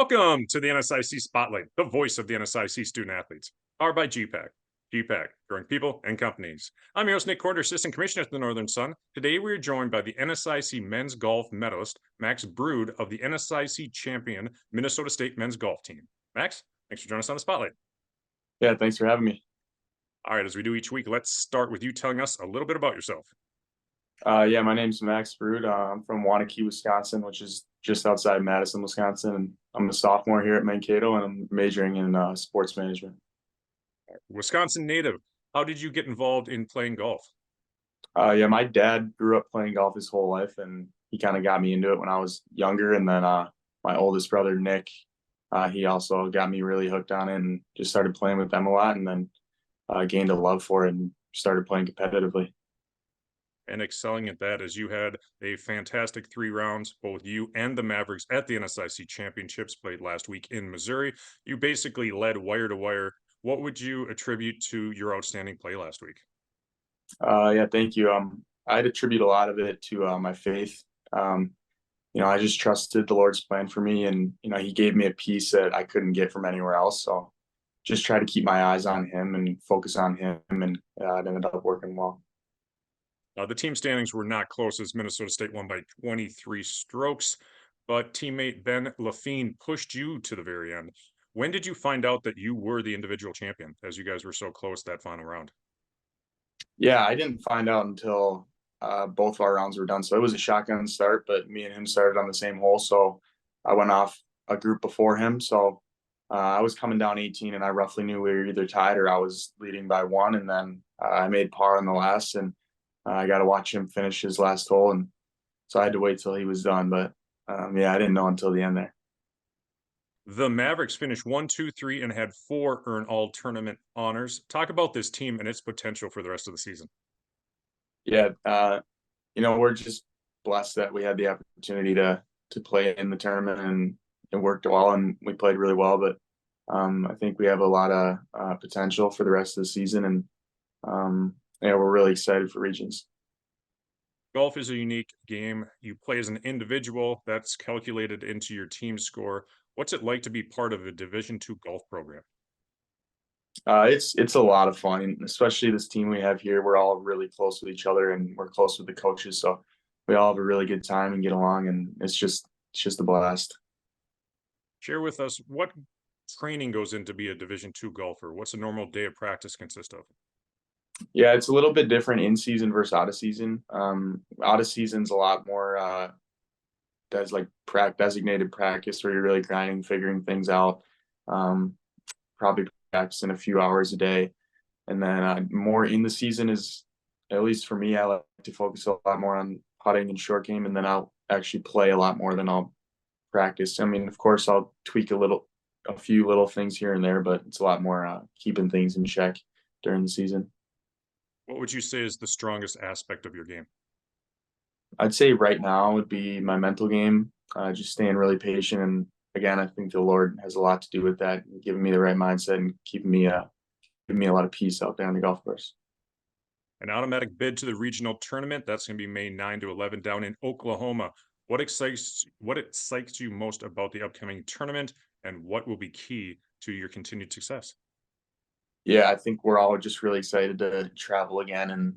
Welcome to the NSIC Spotlight, the voice of the NSIC student athletes, powered by gpac. gpac, growing people and companies. I'm your host, Nick Corder, Assistant Commissioner at the Northern Sun. Today, we are joined by the NSIC men's golf medalist, Max Brud of the NSIC champion Minnesota State men's golf team. Max, thanks for joining us on the Spotlight. Yeah, thanks for having me. All right, as we do each week, let's start with you telling us a little bit about yourself. Yeah, my name's Max Brud. I'm from Waunakee, Wisconsin, which is just outside Madison, Wisconsin. And I'm a sophomore here at Mankato, and I'm majoring in sports management. Wisconsin native, how did you get involved in playing golf? Yeah, my dad grew up playing golf his whole life, and he kind of got me into it when I was younger. And then my oldest brother, Nick, he also got me really hooked on it and just started playing with them a lot, and then gained a love for it and started playing competitively. And excelling at that, as you had a fantastic 3 rounds, both you and the Mavericks at the NSIC Championships played last week in Missouri. You basically led wire to wire. What would you attribute to your outstanding play last week? Yeah, thank you. I'd attribute a lot of it to my faith. I just trusted the Lord's plan for me, and He gave me a peace that I couldn't get from anywhere else. So just try to keep my eyes on Him and focus on Him, and it ended up working well. The team standings were not close as Minnesota State won by 23 strokes, but teammate Ben Lafine pushed you to the very end. When did you find out that you were the individual champion, as you guys were so close that final round? Yeah, I didn't find out until both of our rounds were done. So it was a shotgun start, but me and him started on the same hole. So I went off a group before him. So I was coming down 18, and I roughly knew we were either tied or I was leading by 1. And then I made par on the last, and I got to watch him finish his last hole. And so I had to wait till he was done. But yeah, I didn't know until the end there. The Mavericks finished 1, 2, 3, and had 4 earn all tournament honors. Talk about this team and its potential for the rest of the season. Yeah, we're just blessed that we had the opportunity to play in the tournament, and it worked well, and we played really well. But I think we have a lot of potential for the rest of the season, and we're really excited for regions. Golf is a unique game. You play as an individual. That's calculated into your team score. What's it like to be part of a Division II golf program? It's a lot of fun, and especially this team we have here. We're all really close with each other, and we're close with the coaches, so we all have a really good time and get along, and it's just a blast. Share with us what training goes into be a Division II golfer. What's a normal day of practice consist of? Yeah, it's a little bit different in season versus out of season. Out of season's a lot more does like designated practice where you're really grinding, figuring things out. Probably practicing a few hours a day, and then more in the season is, at least for me, I like to focus a lot more on putting and short game, and then I'll actually play a lot more than I'll practice. I mean, of course, I'll tweak a few little things here and there, but it's a lot more keeping things in check during the season. What would you say is the strongest aspect of your game? I'd say right now would be my mental game, just staying really patient. And again, I think the Lord has a lot to do with that, giving me the right mindset and giving me a lot of peace out there on the golf course. An automatic bid to the regional tournament. That's going to be May 9 to 11 down in Oklahoma. What excites you most about the upcoming tournament, and what will be key to your continued success? Yeah, I think we're all just really excited to travel again and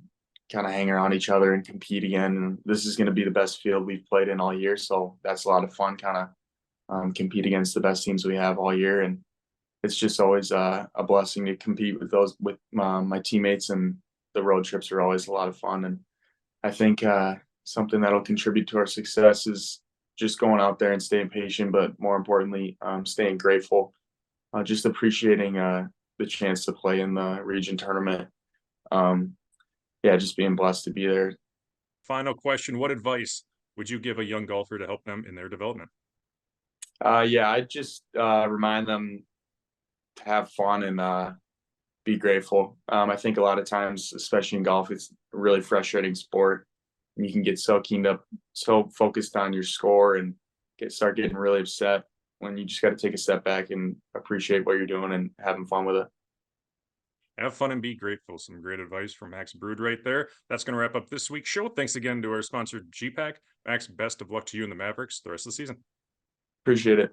kind of hang around each other and compete again. And this is going to be the best field we've played in all year, so that's a lot of fun. Kind of compete against the best teams we have all year, and it's just always a blessing to compete with my teammates, and the road trips are always a lot of fun. And I think something that'll contribute to our success is just going out there and staying patient, but more importantly, staying grateful, just appreciating the chance to play in the region tournament. Yeah, just being blessed to be there. Final question. What advice would you give a young golfer to help them in their development? Yeah, I just remind them to have fun and be grateful. I think a lot of times, especially in golf, it's a really frustrating sport. You can get so keened up, so focused on your score, and start getting really upset when you just got to take a step back and appreciate what you're doing and having fun with it. Have fun and be grateful. Some great advice from Max Brud right there. That's going to wrap up this week's show. Thanks again to our sponsor, gpac. Max, best of luck to you and the Mavericks the rest of the season. Appreciate it.